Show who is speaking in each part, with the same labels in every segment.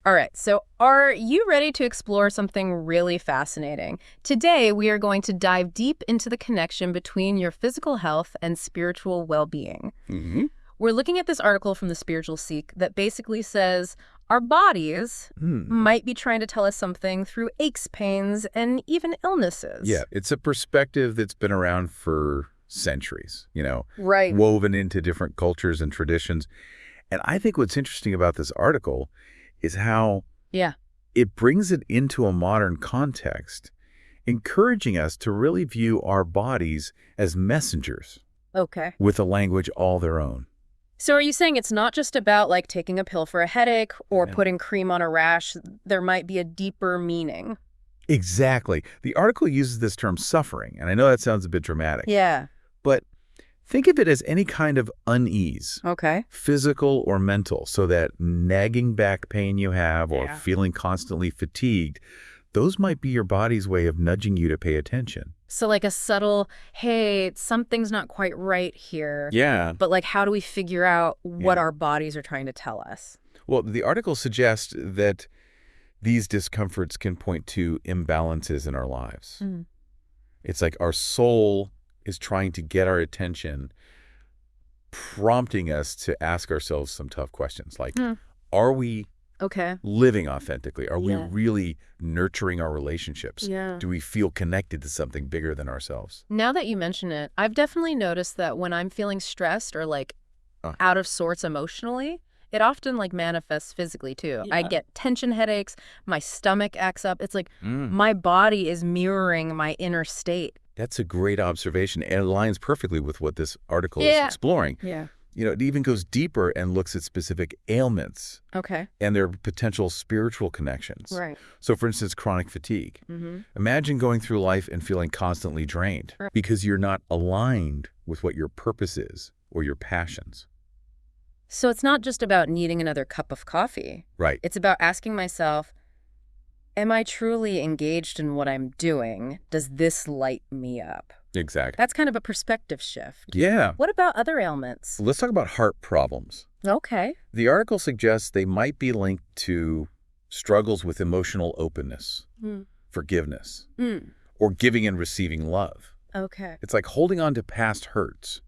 Speaker 1: All right, so are you ready to explore something really fascinating? Today, we are going to dive deep into the connection between your physical health and spiritual well-being.
Speaker 2: Mm-hmm.
Speaker 1: We're looking at this article from the Spiritual Seek that basically says our bodies might be trying to tell us something through aches, pains, and even illnesses.
Speaker 2: Yeah, it's a perspective that's been around for centuries,
Speaker 1: Right.
Speaker 2: woven into different cultures and traditions. And I think what's interesting about this article is how it brings it into a modern context, encouraging us to really view our bodies as messengers with a language all their own.
Speaker 1: So are you saying it's not just about like taking a pill for a headache or putting cream on a rash? There might be a deeper meaning.
Speaker 2: Exactly. The article uses this term suffering, and I know that sounds a bit dramatic.
Speaker 1: Yeah.
Speaker 2: But think of it as any kind of unease, physical or mental, so that nagging back pain you have or feeling constantly fatigued, those might be your body's way of nudging you to pay attention.
Speaker 1: So like a subtle, hey, something's not quite right here.
Speaker 2: Yeah.
Speaker 1: But like, how do we figure out what our bodies are trying to tell us?
Speaker 2: Well, the article suggests that these discomforts can point to imbalances in our lives. It's like our soul is trying to get our attention, prompting us to ask ourselves some tough questions like, are we living authentically? Are we really nurturing our relationships? Do we feel connected to something bigger than ourselves?
Speaker 1: Now that you mention it, I've definitely noticed that when I'm feeling stressed or like out of sorts emotionally, it often like manifests physically too. I get tension headaches, my stomach acts up. It's like my body is mirroring my inner state.
Speaker 2: That's a great observation, and it aligns perfectly with what this article is exploring. It even goes deeper and looks at specific ailments and their potential spiritual connections. So, for instance, chronic fatigue. Imagine going through life and feeling constantly drained because you're not aligned with what your purpose is or your passions.
Speaker 1: So it's not just about needing another cup of coffee. It's about asking myself, am I truly engaged in what I'm doing? Does this light me up?
Speaker 2: Exactly.
Speaker 1: That's kind of a perspective shift.
Speaker 2: Yeah.
Speaker 1: What about other ailments?
Speaker 2: Let's talk about heart problems. The article suggests they might be linked to struggles with emotional openness, forgiveness, or giving and receiving love. It's like holding on to past hurts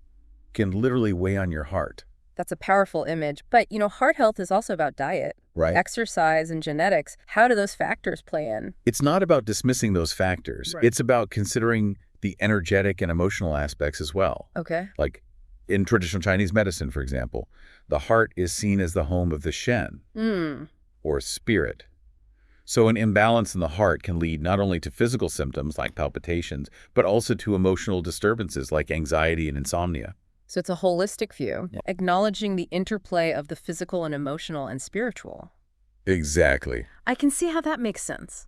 Speaker 2: can literally weigh on your heart.
Speaker 1: That's a powerful image. But, heart health is also about diet, exercise, and genetics. How do those factors play in?
Speaker 2: It's not about dismissing those factors. It's about considering the energetic and emotional aspects as well. Like in traditional Chinese medicine, for example, the heart is seen as the home of the Shen, or spirit. So an imbalance in the heart can lead not only to physical symptoms like palpitations, but also to emotional disturbances like anxiety and insomnia.
Speaker 1: So it's a holistic view, acknowledging the interplay of the physical and emotional and spiritual.
Speaker 2: Exactly.
Speaker 1: I can see how that makes sense.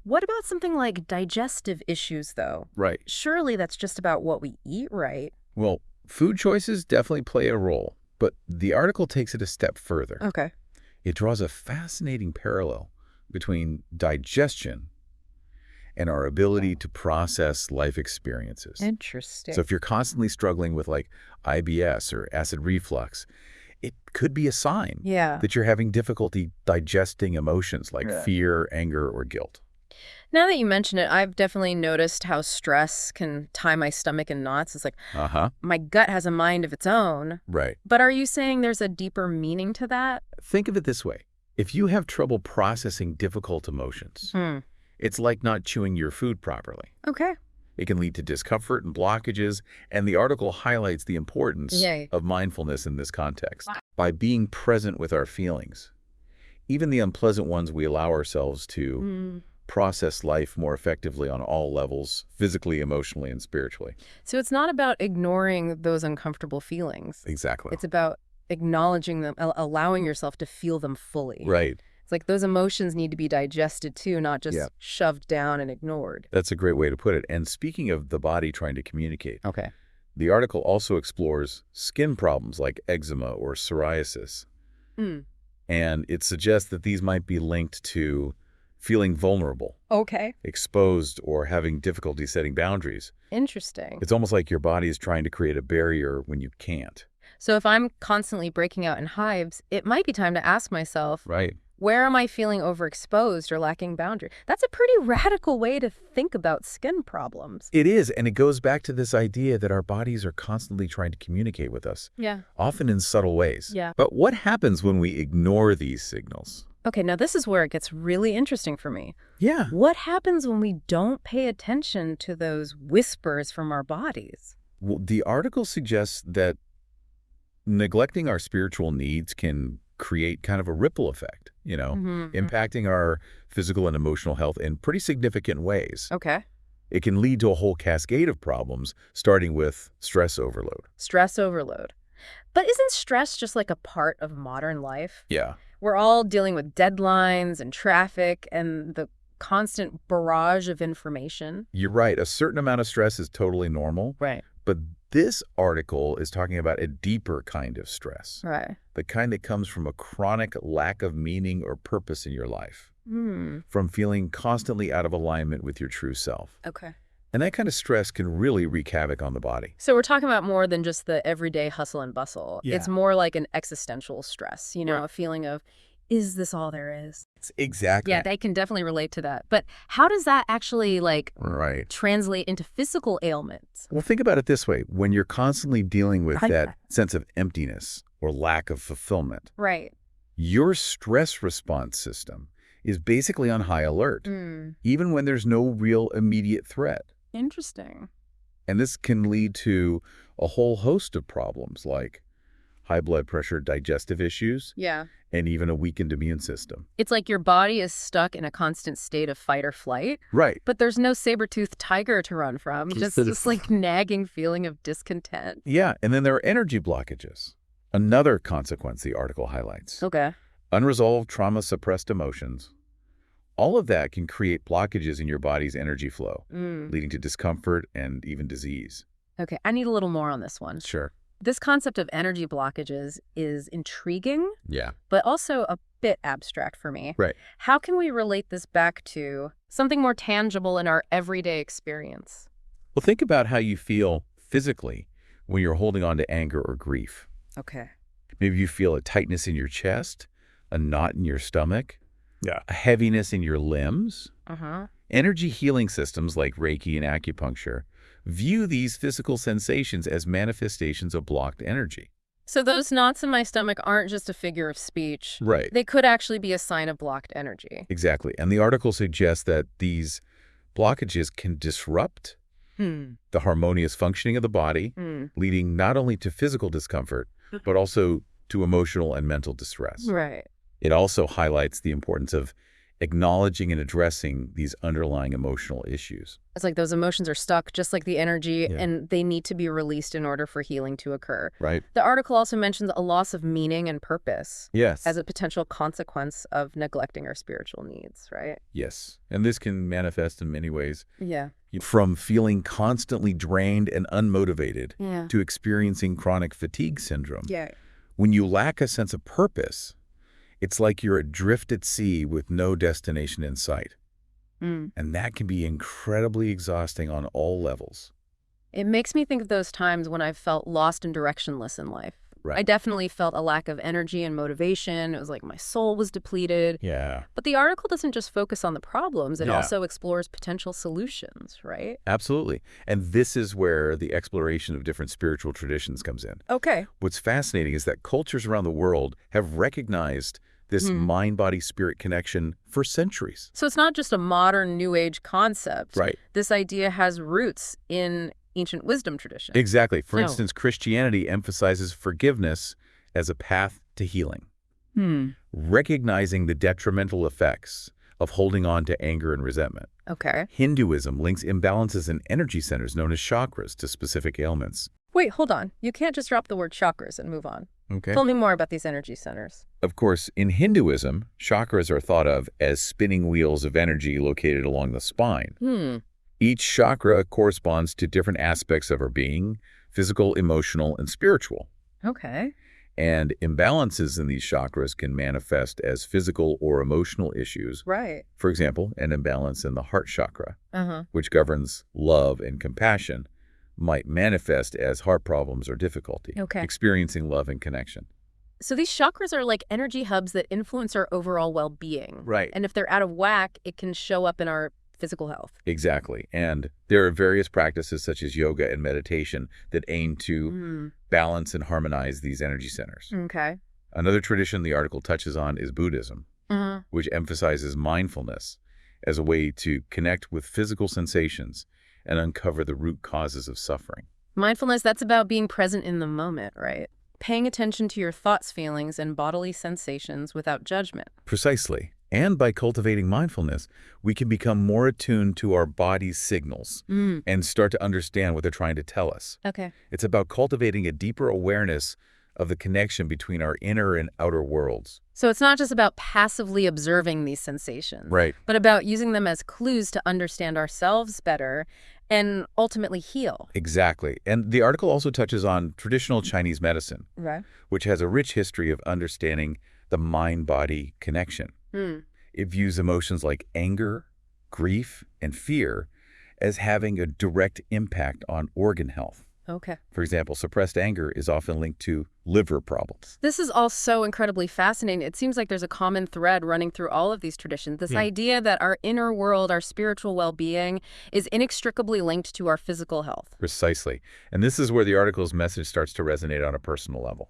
Speaker 1: What about something like digestive issues, though? Surely that's just about what we eat, right?
Speaker 2: Well, food choices definitely play a role, but the article takes it a step further. It draws a fascinating parallel between digestion and our ability to process life experiences.
Speaker 1: Interesting.
Speaker 2: So if you're constantly struggling with like IBS or acid reflux, it could be a sign that you're having difficulty digesting emotions like fear, anger, or guilt.
Speaker 1: Now that you mention it, I've definitely noticed how stress can tie my stomach in knots. It's like my gut has a mind of its own. But are you saying there's a deeper meaning to that?
Speaker 2: Think of it this way. If you have trouble processing difficult emotions, it's like not chewing your food properly. It can lead to discomfort and blockages, and the article highlights the importance of mindfulness in this context. By being present with our feelings, even the unpleasant ones, we allow ourselves to process life more effectively on all levels, physically, emotionally, and spiritually.
Speaker 1: So it's not about ignoring those uncomfortable feelings.
Speaker 2: Exactly.
Speaker 1: It's about acknowledging them, allowing yourself to feel them fully. It's like those emotions need to be digested too, not just shoved down and ignored.
Speaker 2: That's a great way to put it. And speaking of the body trying to communicate, the article also explores skin problems like eczema or psoriasis. And it suggests that these might be linked to feeling vulnerable, exposed, or having difficulty setting boundaries.
Speaker 1: Interesting.
Speaker 2: It's almost like your body is trying to create a barrier when you can't.
Speaker 1: So if I'm constantly breaking out in hives, it might be time to ask myself, Where am I feeling overexposed or lacking boundary? That's a pretty radical way to think about skin problems.
Speaker 2: It is, and it goes back to this idea that our bodies are constantly trying to communicate with us,
Speaker 1: Yeah.
Speaker 2: often in subtle ways.
Speaker 1: Yeah.
Speaker 2: But what happens when we ignore these signals?
Speaker 1: Okay, now this is where it gets really interesting for me.
Speaker 2: Yeah.
Speaker 1: What happens when we don't pay attention to those whispers from our bodies?
Speaker 2: Well, the article suggests that neglecting our spiritual needs can create kind of a ripple effect, impacting our physical and emotional health in pretty significant ways.
Speaker 1: Okay.
Speaker 2: It can lead to a whole cascade of problems, starting with stress overload.
Speaker 1: Stress overload. But isn't stress just like a part of modern life?
Speaker 2: Yeah.
Speaker 1: We're all dealing with deadlines and traffic and the constant barrage of information.
Speaker 2: You're right. A certain amount of stress is totally normal.
Speaker 1: Right.
Speaker 2: But this article is talking about a deeper kind of stress.
Speaker 1: Right.
Speaker 2: The kind that comes from a chronic lack of meaning or purpose in your life. From feeling constantly out of alignment with your true self.
Speaker 1: Okay.
Speaker 2: And that kind of stress can really wreak havoc on the body.
Speaker 1: So we're talking about more than just the everyday hustle and bustle.
Speaker 2: Yeah.
Speaker 1: It's more like an existential stress,
Speaker 2: Right.
Speaker 1: a feeling of, is this all there is?
Speaker 2: Exactly.
Speaker 1: Yeah, they can definitely relate to that. But how does that actually,
Speaker 2: Right.
Speaker 1: translate into physical ailments?
Speaker 2: Well, think about it this way. When you're constantly dealing with
Speaker 1: Right.
Speaker 2: that sense of emptiness or lack of fulfillment,
Speaker 1: Right.
Speaker 2: your stress response system is basically on high alert, even when there's no real immediate threat.
Speaker 1: Interesting.
Speaker 2: And this can lead to a whole host of problems like high blood pressure, digestive issues,
Speaker 1: Yeah.
Speaker 2: and even a weakened immune system.
Speaker 1: It's like your body is stuck in a constant state of fight or flight,
Speaker 2: Right.
Speaker 1: but there's no saber-toothed tiger to run from, just like nagging feeling of discontent.
Speaker 2: Yeah, and then there are energy blockages. Another consequence the article highlights.
Speaker 1: Okay.
Speaker 2: Unresolved trauma-suppressed emotions. All of that can create blockages in your body's energy flow, leading to discomfort and even disease.
Speaker 1: Okay, I need a little more on this one.
Speaker 2: Sure.
Speaker 1: This concept of energy blockages is intriguing,
Speaker 2: Yeah.
Speaker 1: but also a bit abstract for me.
Speaker 2: Right.
Speaker 1: How can we relate this back to something more tangible in our everyday experience?
Speaker 2: Well, think about how you feel physically when you're holding on to anger or grief.
Speaker 1: Okay.
Speaker 2: Maybe you feel a tightness in your chest, a knot in your stomach, a heaviness in your limbs. Energy healing systems like Reiki and acupuncture view these physical sensations as manifestations of blocked energy.
Speaker 1: So those knots in my stomach aren't just a figure of speech.
Speaker 2: Right.
Speaker 1: They could actually be a sign of blocked energy.
Speaker 2: Exactly. And the article suggests that these blockages can disrupt the harmonious functioning of the body, leading not only to physical discomfort, but also to emotional and mental distress.
Speaker 1: Right.
Speaker 2: It also highlights the importance of acknowledging and addressing these underlying emotional issues.
Speaker 1: It's like those emotions are stuck, just like the energy, and they need to be released in order for healing to occur.
Speaker 2: Right.
Speaker 1: The article also mentions a loss of meaning and purpose.
Speaker 2: Yes.
Speaker 1: As a potential consequence of neglecting our spiritual needs, right?
Speaker 2: Yes. And this can manifest in many ways.
Speaker 1: Yeah.
Speaker 2: From feeling constantly drained and unmotivated to experiencing chronic fatigue syndrome.
Speaker 1: Yeah.
Speaker 2: When you lack a sense of purpose, it's like you're adrift at sea with no destination in sight. And that can be incredibly exhausting on all levels.
Speaker 1: It makes me think of those times when I felt lost and directionless in life.
Speaker 2: Right.
Speaker 1: I definitely felt a lack of energy and motivation. It was like my soul was depleted.
Speaker 2: Yeah.
Speaker 1: But the article doesn't just focus on the problems. It also explores potential solutions, right?
Speaker 2: Absolutely. And this is where the exploration of different spiritual traditions comes in.
Speaker 1: Okay.
Speaker 2: What's fascinating is that cultures around the world have recognized this mind-body-spirit connection for centuries.
Speaker 1: So it's not just a modern New Age concept.
Speaker 2: Right.
Speaker 1: This idea has roots in ancient wisdom tradition.
Speaker 2: Exactly. For instance, Christianity emphasizes forgiveness as a path to healing. Recognizing the detrimental effects of holding on to anger and resentment.
Speaker 1: Okay.
Speaker 2: Hinduism links imbalances in energy centers known as chakras to specific ailments.
Speaker 1: Wait, hold on. You can't just drop the word chakras and move on.
Speaker 2: Okay.
Speaker 1: Tell me more about these energy centers.
Speaker 2: Of course, in Hinduism, chakras are thought of as spinning wheels of energy located along the spine. Each chakra corresponds to different aspects of our being, physical, emotional, and spiritual.
Speaker 1: Okay.
Speaker 2: And imbalances in these chakras can manifest as physical or emotional issues.
Speaker 1: Right.
Speaker 2: For example, an imbalance in the heart chakra, which governs love and compassion, might manifest as heart problems or difficulty, experiencing love and connection.
Speaker 1: So these chakras are like energy hubs that influence our overall well-being.
Speaker 2: Right.
Speaker 1: And if they're out of whack, it can show up in our physical health.
Speaker 2: Exactly. And there are various practices such as yoga and meditation that aim to balance and harmonize these energy centers.
Speaker 1: Okay.
Speaker 2: Another tradition the article touches on is Buddhism, which emphasizes mindfulness as a way to connect with physical sensations and uncover the root causes of suffering.
Speaker 1: Mindfulness, that's about being present in the moment, right? Paying attention to your thoughts, feelings, and bodily sensations without judgment.
Speaker 2: Precisely. And by cultivating mindfulness, we can become more attuned to our body's signals and start to understand what they're trying to tell us.
Speaker 1: Okay.
Speaker 2: It's about cultivating a deeper awareness of the connection between our inner and outer worlds.
Speaker 1: So it's not just about passively observing these sensations,
Speaker 2: Right.
Speaker 1: but about using them as clues to understand ourselves better and ultimately heal.
Speaker 2: Exactly. And the article also touches on traditional Chinese medicine,
Speaker 1: Right.
Speaker 2: which has a rich history of understanding the mind-body connection. It views emotions like anger, grief, and fear as having a direct impact on organ health.
Speaker 1: Okay.
Speaker 2: For example, suppressed anger is often linked to liver problems.
Speaker 1: This is all so incredibly fascinating. It seems like there's a common thread running through all of these traditions. This idea that our inner world, our spiritual well-being, is inextricably linked to our physical health.
Speaker 2: Precisely. And this is where the article's message starts to resonate on a personal level.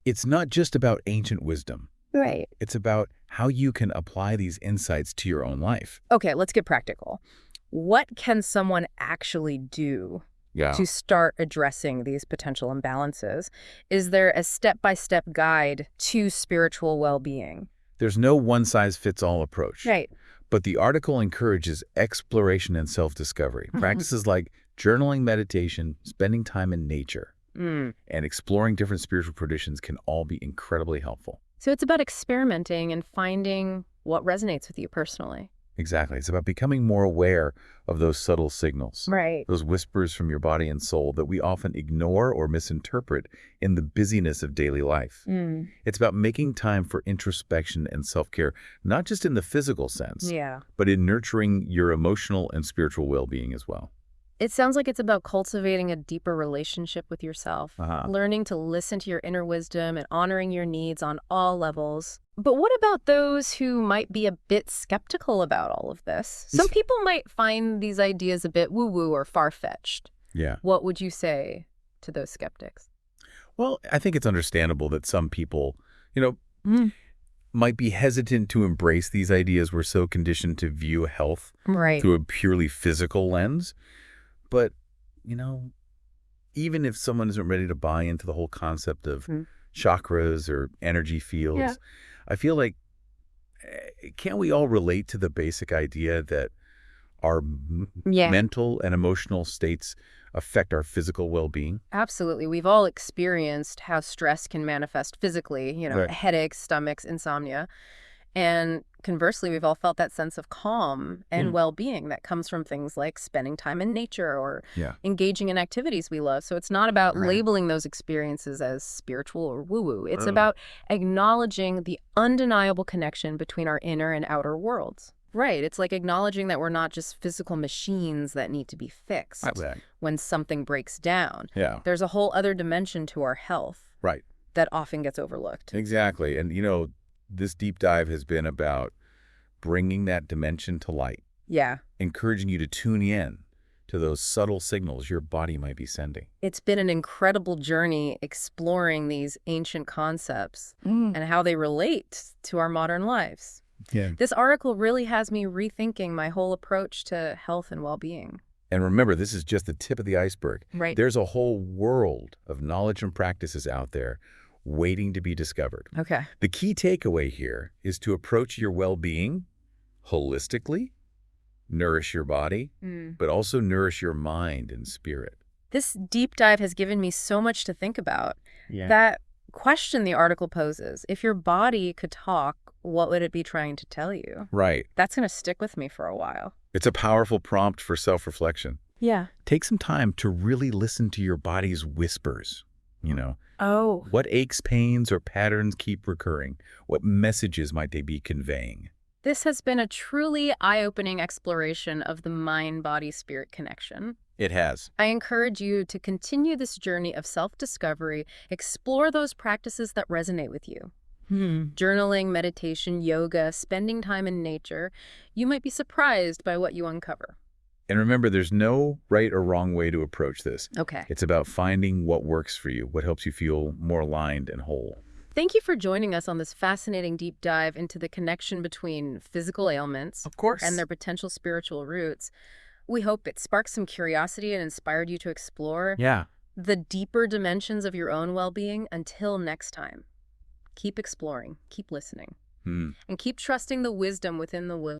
Speaker 2: It's not just about ancient wisdom.
Speaker 1: Right.
Speaker 2: It's about how you can apply these insights to your own life.
Speaker 1: Okay, let's get practical. What can someone actually do
Speaker 2: Yeah.
Speaker 1: to start addressing these potential imbalances? Is there a step-by-step guide to spiritual well-being?
Speaker 2: There's no one-size-fits-all approach.
Speaker 1: Right.
Speaker 2: But the article encourages exploration and self-discovery. Practices like journaling, meditation, spending time in nature, and exploring different spiritual traditions can all be incredibly helpful.
Speaker 1: So it's about experimenting and finding what resonates with you personally.
Speaker 2: Exactly. It's about becoming more aware of those subtle signals.
Speaker 1: Right.
Speaker 2: Those whispers from your body and soul that we often ignore or misinterpret in the busyness of daily life. It's about making time for introspection and self-care, not just in the physical sense, but in nurturing your emotional and spiritual well-being as well.
Speaker 1: It sounds like it's about cultivating a deeper relationship with yourself, learning to listen to your inner wisdom and honoring your needs on all levels. But what about those who might be a bit skeptical about all of this? Some people might find these ideas a bit woo-woo or far-fetched.
Speaker 2: Yeah.
Speaker 1: What would you say to those skeptics?
Speaker 2: Well, I think it's understandable that some people, might be hesitant to embrace these ideas. We're so conditioned to view health through a purely physical lens. But, even if someone isn't ready to buy into the whole concept of chakras or energy fields, I feel like, can't we all relate to the basic idea that our mental and emotional states affect our physical well-being?
Speaker 1: Absolutely. We've all experienced how stress can manifest physically, headaches, stomachs, insomnia. And conversely, we've all felt that sense of calm and well-being that comes from things like spending time in nature or engaging in activities we love. So it's not about labeling those experiences as spiritual or woo-woo. It's about acknowledging the undeniable connection between our inner and outer worlds. Right. It's like acknowledging that we're not just physical machines that need to be fixed when something breaks down.
Speaker 2: Yeah.
Speaker 1: There's a whole other dimension to our health that often gets overlooked.
Speaker 2: Exactly. And, this deep dive has been about bringing that dimension to light.
Speaker 1: Yeah.
Speaker 2: Encouraging you to tune in to those subtle signals your body might be sending.
Speaker 1: It's been an incredible journey exploring these ancient concepts and how they relate to our modern lives.
Speaker 2: Yeah.
Speaker 1: This article really has me rethinking my whole approach to health and well-being.
Speaker 2: And remember, this is just the tip of the iceberg.
Speaker 1: Right.
Speaker 2: There's a whole world of knowledge and practices out there waiting to be discovered.
Speaker 1: Okay.
Speaker 2: The key takeaway here is to approach your well-being holistically, nourish your body, but also nourish your mind and spirit.
Speaker 1: This deep dive has given me so much to think about.
Speaker 2: Yeah.
Speaker 1: That question the article poses, if your body could talk, what would it be trying to tell you?
Speaker 2: Right.
Speaker 1: That's going to stick with me for a while.
Speaker 2: It's a powerful prompt for self-reflection.
Speaker 1: Yeah.
Speaker 2: Take some time to really listen to your body's whispers, What aches, pains, or patterns keep recurring? What messages might they be conveying?
Speaker 1: This has been a truly eye-opening exploration of the mind-body-spirit connection.
Speaker 2: It has.
Speaker 1: I encourage you to continue this journey of self-discovery, explore those practices that resonate with you. Journaling, meditation, yoga, spending time in nature. You might be surprised by what you uncover.
Speaker 2: And remember, there's no right or wrong way to approach this.
Speaker 1: Okay.
Speaker 2: It's about finding what works for you, what helps you feel more aligned and whole.
Speaker 1: Thank you for joining us on this fascinating deep dive into the connection between physical ailments,
Speaker 2: Of course.
Speaker 1: and their potential spiritual roots. We hope it sparked some curiosity and inspired you to explore the deeper dimensions of your own well-being. Until next time, keep exploring, keep listening, and keep trusting the wisdom within the